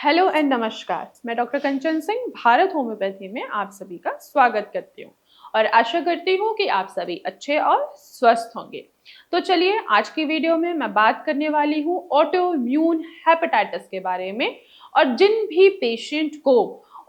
Hello and नमस्कार। मैं doctor कंचन Singh Bharat homeopathy में आप सभी का स्वागत करती हूँ और आशा करती हूँ कि आप सभी अच्छे और स्वस्थ होंगे। तो चलिए आज की वीडियो में मैं बात करने वाली हूँ ऑटो इम्यून हेपेटाइटिस के बारे में। और जिन भी पेशेंट को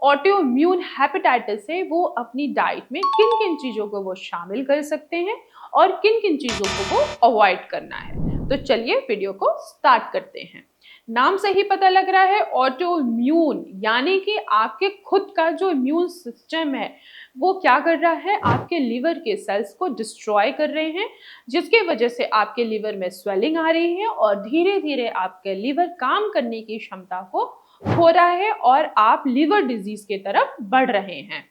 ऑटो इम्यून हेपेटाइटिस है वो अपनी डाइट में किन किन चीज़ों को वो शामिल कर सकते हैं और किन किन चीज़ों को वो अवॉइड करना है। तो चलिए वीडियो को स्टार्ट करते हैं। नाम से ही पता लग रहा है ऑटो इम्यून, यानी कि आपके खुद का जो इम्यून सिस्टम है वो क्या कर रहा है, आपके लिवर के सेल्स को डिस्ट्रॉय कर रहे हैं, जिसकी वजह से आपके लिवर में स्वेलिंग आ रही है और धीरे धीरे आपके लिवर काम करने की क्षमता को खो रहा है और आप लिवर डिजीज की तरफ बढ़ रहे हैं।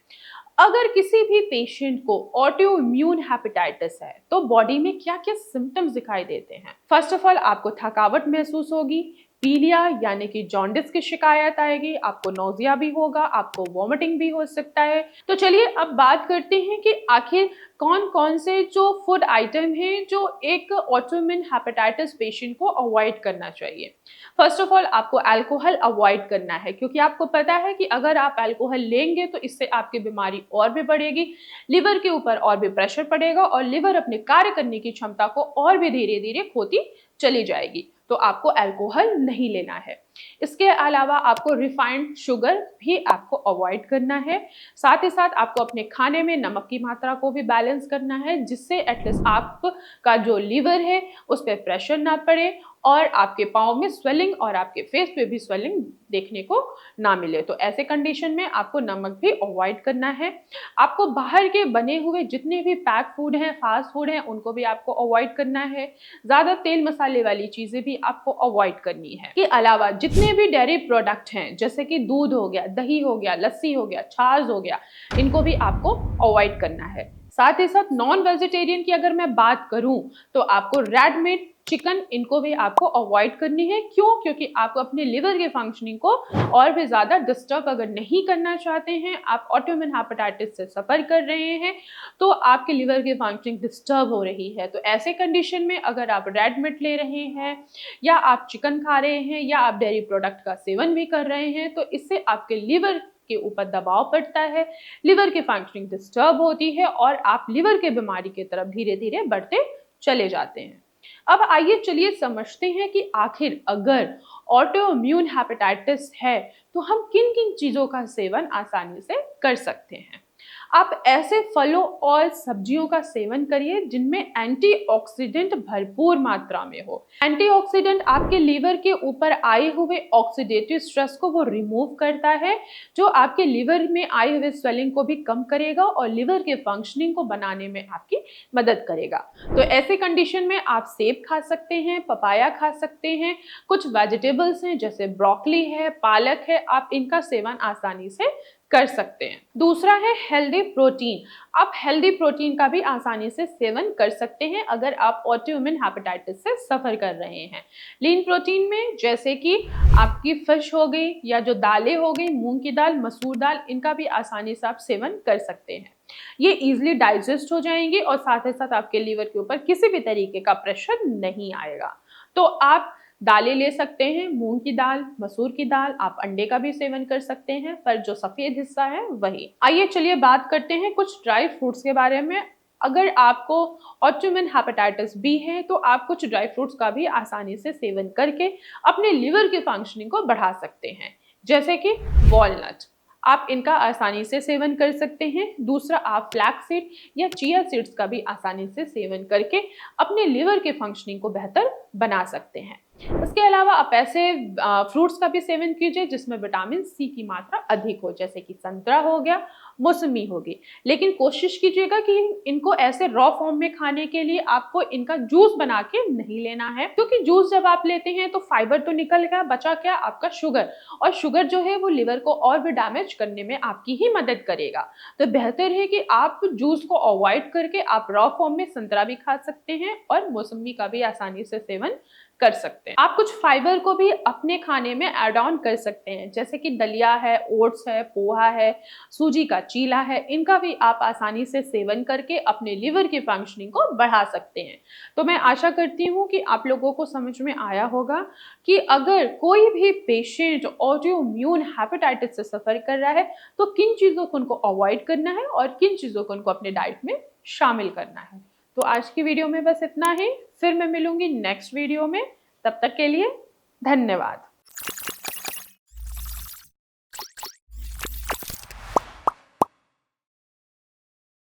अगर किसी भी पेशेंट को ऑटो इम्यून हेपेटाइटिस है तो बॉडी में क्या क्या सिम्टम्स दिखाई देते हैं। फर्स्ट ऑफ ऑल आपको थकावट महसूस होगी, पीलिया यानी कि जॉन्डिस की शिकायत आएगी, आपको नोजिया भी होगा, आपको वॉमिटिंग भी हो सकता है। तो चलिए अब बात करते हैं कि आखिर कौन कौन से जो फूड आइटम हैं जो एक ऑटोइम्यून हेपेटाइटिस पेशेंट को अवॉइड करना चाहिए। फर्स्ट ऑफ ऑल आपको अल्कोहल अवॉइड करना है, क्योंकि आपको पता है कि अगर आप अल्कोहल लेंगे तो इससे आपकी बीमारी और भी बढ़ेगी, लिवर के ऊपर और भी प्रेशर पड़ेगा और लिवर अपने कार्य करने की क्षमता को और भी धीरे धीरे खोती चली जाएगी। तो आपको अल्कोहल नहीं लेना है। इसके अलावा आपको रिफाइंड शुगर भी आपको अवॉइड करना है। साथ ही साथ आपको अपने खाने में नमक की मात्रा को भी बैलेंस करना है, जिससे एटलीस्ट आपका जो लिवर है उस पर प्रेशर ना पड़े और आपके पाँव में स्वेलिंग और आपके फेस पे भी स्वेलिंग देखने को ना मिले। तो ऐसे कंडीशन में आपको नमक भी अवॉइड करना है। आपको बाहर के बने हुए जितने भी पैक फूड हैं, फास्ट फूड हैं, उनको भी आपको अवॉइड करना है। ज़्यादा तेल मसाले वाली चीज़ें भी आपको अवॉइड करनी है। इसके अलावा जितने भी डेयरी प्रोडक्ट हैं, जैसे कि दूध हो गया, दही हो गया, लस्सी हो गया, छाछ हो गया, इनको भी आपको अवॉइड करना है। साथ ही साथ नॉन वेजिटेरियन की अगर मैं बात करूं तो आपको रेड मीट, चिकन, इनको भी आपको अवॉइड करनी है। क्यों? क्योंकि आप अपने लिवर के फंक्शनिंग को और भी ज़्यादा डिस्टर्ब अगर नहीं करना चाहते हैं, आप ऑटोइम्यून हेपेटाइटिस से सफ़र कर रहे हैं तो आपके लिवर की फंक्शनिंग डिस्टर्ब हो रही है, तो ऐसे कंडीशन में अगर आप रेड मीट ले रहे हैं या आप चिकन खा रहे हैं या आप डेयरी प्रोडक्ट का सेवन भी कर रहे हैं तो इससे आपके लिवर के ऊपर दबाव पड़ता है, लिवर की फंक्शनिंग डिस्टर्ब होती है और आप लिवर के बीमारी की तरफ धीरे धीरे बढ़ते चले जाते हैं। अब आइए चलिए समझते हैं कि आखिर अगर ऑटो इम्यून हेपेटाइटिस है तो हम किन किन चीज़ों का सेवन आसानी से कर सकते हैं। आप ऐसे फलों और सब्जियों का सेवन करिए जिनमें एंटीऑक्सीडेंट भरपूर मात्रा में हो। एंटीऑक्सीडेंट आपके लीवर के ऊपर आए हुए ऑक्सीडेटिव स्ट्रेस को वो रिमूव करता है, जो आपके लिवर में आए हुए स्वेलिंग को भी कम करेगा और लिवर के फंक्शनिंग को बनाने में आपकी मदद करेगा। तो ऐसे कंडीशन में आप सेब खा सकते हैं, पपाया खा सकते हैं, कुछ वेजिटेबल्स हैं जैसे ब्रोकली है, पालक है, आप इनका सेवन आसानी से कर सकते हैं। दूसरा है हेल्दी प्रोटीन। आप हेल्दी प्रोटीन का भी आसानी से सेवन कर सकते हैं अगर आप ऑटोइम्यून हेपेटाइटिस से सफर कर रहे हैं। लीन प्रोटीन में जैसे कि आपकी फिश हो गई या जो दालें हो गई, मूंग की दाल, मसूर दाल, इनका भी आसानी से आप सेवन कर सकते हैं। ये इजीली डाइजेस्ट हो जाएंगे और साथ ही साथ आपके लीवर के ऊपर किसी भी तरीके का प्रेशर नहीं आएगा। तो आप दालें ले सकते हैं, मूंग की दाल, मसूर की दाल, आप अंडे का भी सेवन कर सकते हैं, पर जो सफेद हिस्सा है वही। आइए चलिए बात करते हैं कुछ ड्राई फ्रूट्स के बारे में। अगर आपको ऑटोइम्यून हेपेटाइटिस बी है तो आप कुछ ड्राई फ्रूट्स का भी आसानी से सेवन करके अपने लिवर की फंक्शनिंग को बढ़ा सकते हैं, जैसे कि वॉलनट, आप इनका आसानी से सेवन कर सकते हैं। दूसरा, आप फ्लैक्स सीड या चिया सीड्स का भी आसानी से सेवन करके अपने लिवर के फंक्शनिंग को बेहतर बना सकते हैं। इसके अलावा आप ऐसे फ्रूट्स का भी सेवन कीजिए जिसमें विटामिन सी की मात्रा अधिक हो, जैसे कि संतरा हो गया, मौसमी होगी। लेकिन कोशिश कीजिएगा कि इनको ऐसे रॉ फॉर्म में खाने के लिए आपको इनका जूस बना के नहीं लेना है, क्योंकि जूस जब आप लेते हैं तो फाइबर तो निकल गया, बचा क्या आपका शुगर, और शुगर जो है वो लिवर को और भी डैमेज करने में आपकी ही मदद करेगा। तो बेहतर है कि आप जूस को अवॉइड करके आप रॉ फॉर्म में संतरा भी खा सकते हैं और मौसमी का भी आसानी से सेवन कर सकते हैं। आप कुछ फाइबर को भी अपने खाने में ऐड ऑन कर सकते हैं, जैसे कि दलिया है, ओट्स है, पोहा है, सूजी का चीला है। इनका भी आप आसानी से सेवन करके अपने लिवर की फंक्शनिंग को बढ़ा सकते हैं। तो मैं आशा करती हूँ कि आप लोगों को समझ में आया होगा कि अगर कोई भी पेशेंट ऑटो इम्यून हेपेटाइटिस से सफर कर रहा है तो किन चीज़ों को उनको अवॉइड करना है और किन चीज़ों को उनको अपने डाइट में शामिल करना है। तो आज की वीडियो में बस इतना ही। फिर मैं मिलूंगी नेक्स्ट वीडियो में। तब तक के लिए धन्यवाद।